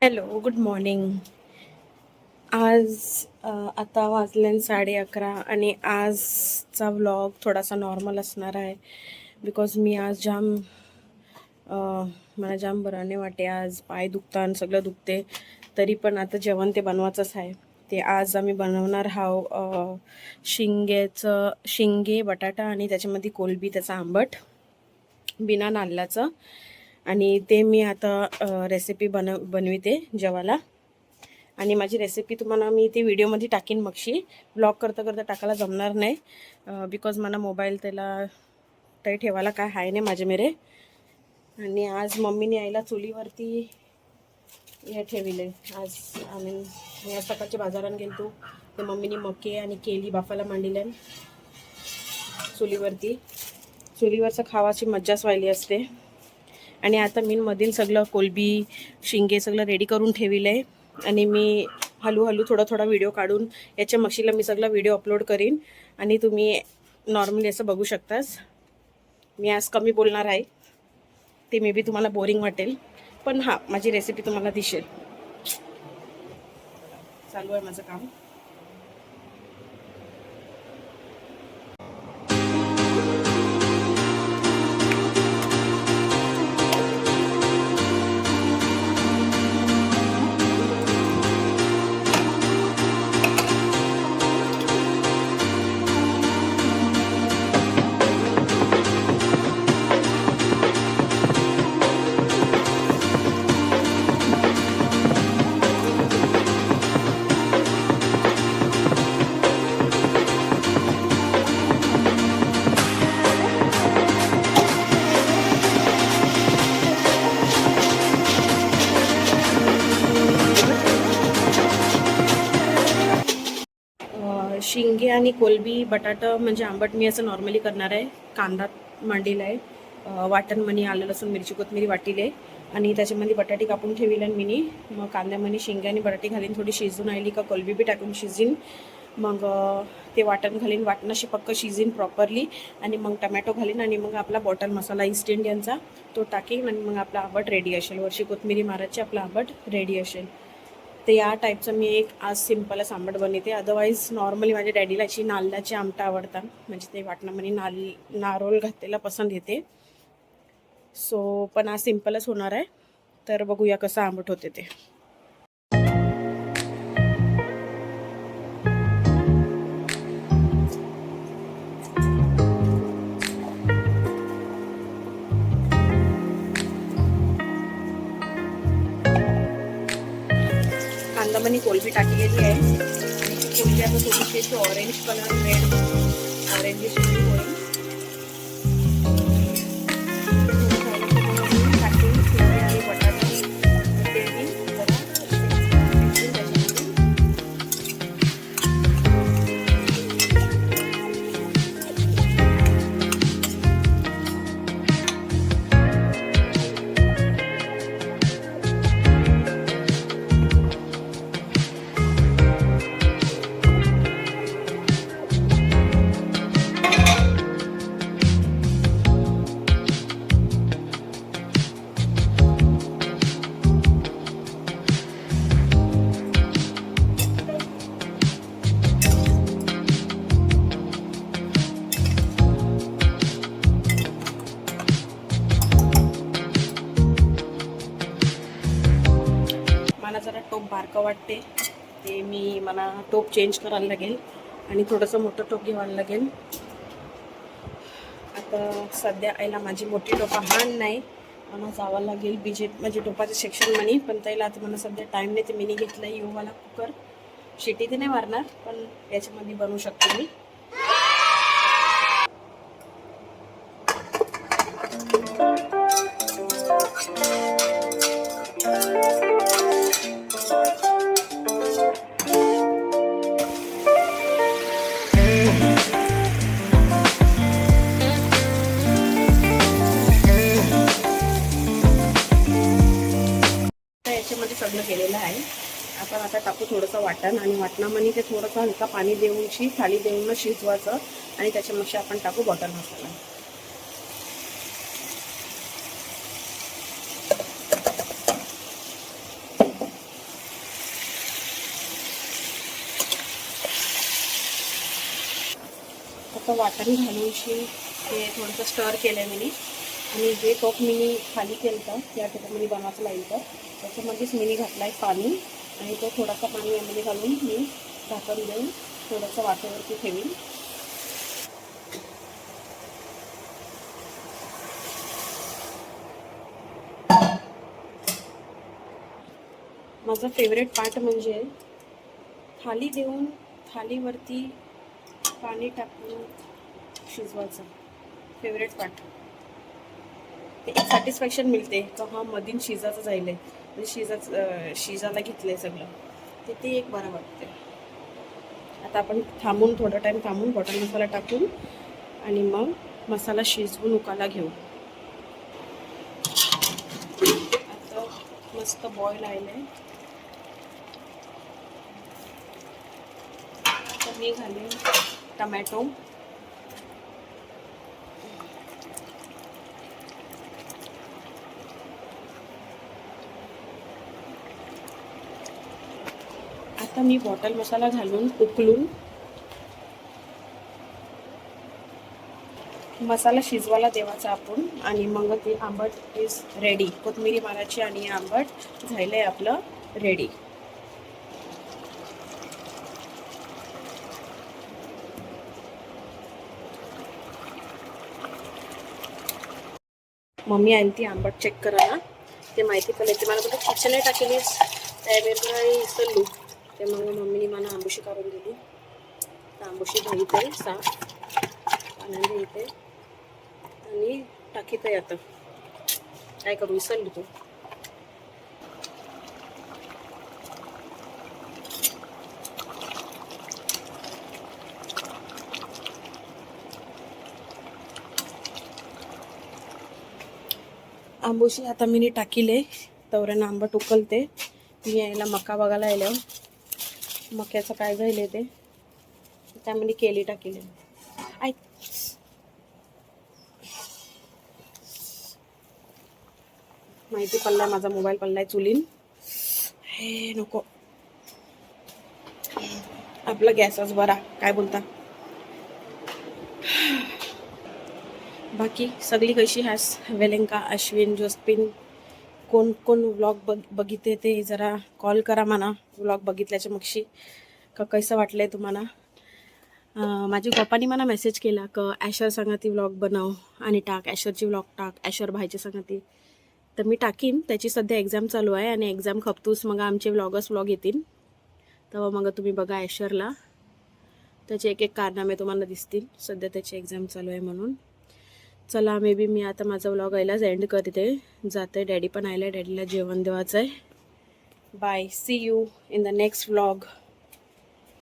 Hello, good morning. आज आता वाजले 11:30 आणि आजचा व्लॉग थोडासा नॉर्मल असणार आहे. बिकॉज मी आज मला जाम बरं नाही वाटे. आज पाय दुखतात, सगळं दुखते. तरी पण आता जेवण ते बनवायचंच आहे. ते आज आम्ही बनवणार शेंगे बटाटा आणि त्याच्यामध्ये कोलबी, त्याचा आंबट बिना नाल्लाचं. आणि ते मी आता रेसिपी बनविते जेवायला. आणि माझी रेसिपी तुम्हाला मी ती व्हिडिओमध्ये टाकीन. मगशी ब्लॉग करता करता टाकायला जमणार नाही, बिकॉज मला मोबाईल त्याला काही ठेवायला काय आहे नाही माझे मेरे. आणि आज मम्मीने यायला चुलीवरती हे ठेविले. आज मी आज सकाळच्या बाजारात गेलो. ते मम्मीने मके आणि केली बाफाला मांडले चुलीवरती. चुलीवरचं खावाची मज्जाच व्हायली असते. आणि आता मी मधील सगळं कोलबी शिंगे सगळं रेडी करून ठेविलं आहे. आणि मी हळूहळू थोडा व्हिडिओ काढून याच्या मशीला मी सगळं व्हिडिओ अपलोड करीन. आणि तुम्ही नॉर्मली असं बघू शकतास. मी आज कमी बोलणार आहे, ते मे बी तुम्हाला बोरिंग वाटेल, पण हां, माझी रेसिपी तुम्हाला दिसेल. चालू आहे माझं काम. शिंगे आणि कोलबी बटाटा म्हणजे आंबट मी असं नॉर्मली करणार आहे. कांदा मांडीला आहे, वाटण मनी, आलं लसूण मिरची कोथिंबीर वाटीले आणि त्याच्यामध्ये बटाटे कापून ठेविले. मिनी मग कांद्यामध्ये शिंगे आणि बटाटे घालीन, थोडी शिजून आली का कोलबी बी टाकून शिजीन. मग ते वाटण घालीन, वाटणाशी पक्क शिजीन प्रॉपरली. आणि मग टमॅटो घालीन आणि मग आपला बॉटल मसाला ईस्ट इंडियनचा तो टाकीन. आणि मग आपला आंबट रेडी असेल. वरची कोथिंबीरी मारायची, आपला आंबट रेडी असेल. तर या टाईपचं मी एक आज सिम्पलच आंबट बनवते. अदरवाईज नॉर्मली माझ्या डॅडीला अशी नाल्लाची आमटा आवडतात, म्हणजे ते वाटणामध्ये नारोल घातलेला पसंत येते. सो पण आज सिम्पलच होणार आहे. तर बघूया कसं आंबट होते ते. कांदामध्ये कोलबी टाकलेली आहे आणि ती कोलबी आता थोडीशी ऑरेंज कलर, रेड ऑरेंजिश होईल. आणि बटाटा मला जरा टोप बारका वाटते, ते मला टोप चेंज करायला लागेल आणि थोडंसं मोठं टोप घ्यायला लागेल. आता सध्या आईला माझी मोठी टोपा हाण नाही, मला जावं लागेल माझे टोपाच्या सेक्शनमध्ये. पण त्याला आता मला सध्या टाईम नाही, तर मीनी घेतला योवाला कुकर. शिटी ते नाही मारणार, पण याच्यामध्ये बनवू शकते मी. याच्यामध्ये सगळं केलेलं आहे. आपण आता टाकू थोडंसं वाटण आणि वाटणामध्ये ते थोडंसं हलका पाणी देऊन थाली देऊन शिजवायचं. आणि त्याच्यामध्ये आपण टाकू बटर मसाला. थोडंसं वाटण घालूनशी ते थोडंसं स्टर केलं आहे मी. आणि जे टोप मी खाली केलं तर त्या टोपामध्ये बनवायचं लागेल तर त्याच्यामध्येच मी घातला आहे पाणी. आणि तो थोडासा पाणी यामध्ये घालून मी झाकण देऊन थोडंसं वाफेवरती ठेवीन. माझा फेवरेट पार्ट म्हणजे थाली देऊन थालीवरती पाणी टाकून शिजवायचं. फेवरेट पार्ट ते एक सॅटिस्फॅक्शन मिळते का हा मधीन शिजाचं जाईल आहे, म्हणजे शिजायला घेतलं आहे सगळं, ते एक बरं वाटते. आता आपण थांबून थोडा टाईम थांबून बटर मसाला टाकून आणि मग मसाला शिजवून उकाला घेऊ. आता मस्त बॉईल आलेलं आहे. आता मी घालेन टमॅटो. आता मी बॉटल मसाला घालून उकलून मसाला शिजवायला देवाचा आपण. आणि मग ते आंबट इज रेडी. कोथिंबीर मारायची आणि आंबट झालंय आपलं रेडी. मम्मी आली ती आंबट चेक करायला, ते माहिती पडले. ते मला बोलते खिचले टाकलीस त्यावेळेला इसलू. ते मग मम्मीने मला आंबोशी काढून दिली. तर आंबोशी धुते साफ पाण्याने इथे आणि टाकीत आहे. आता काय करू, इसलू तू. आंबोशी आता मी टाकीले तवऱ्यानं आंबट उकलते. मी यायला मका बघायला आल्यावर मक्याचं काय झालं ते त्यामध्ये केली टाकीले. माहिती पडलाय माझा मोबाईल पडलाय चुलीन. हे नको, आपला गॅसच बरा. काय बोलता बाकी सगळी कशी हास? वेलेंका, अश्विन, जोस्पिन कोण कोण व्लॉग बघितले ते जरा कॉल करा म्हणा. व्लॉग बघितल्याच्या मगशी का कसं वाटलंय तुम्हाला. माझी पप्पानी मला मेसेज केला का ॲशर सांगती व्लॉग बनव आणि टाक, ॲशरची व्लॉग टाक, ॲशर भाईची सांगती. तर मी टाकीन. त्याची सध्या एक्झाम चालू आहे आणि एक्झाम खपतूस मग आमचे व्लॉग येतील. तेव्हा मग तुम्ही बघा ॲशरला. त्याचे एक एक कारनामे तुम्हाला दिसतील. सध्या त्याची एक्झाम चालू आहे म्हणून. चला मे बी मी आता माझा व्लॉग यायलाच एंड करते. जाते, डॅडी पण आयला, डॅडीला जेवण देवाचं आहे. Bye, see you in the next vlog.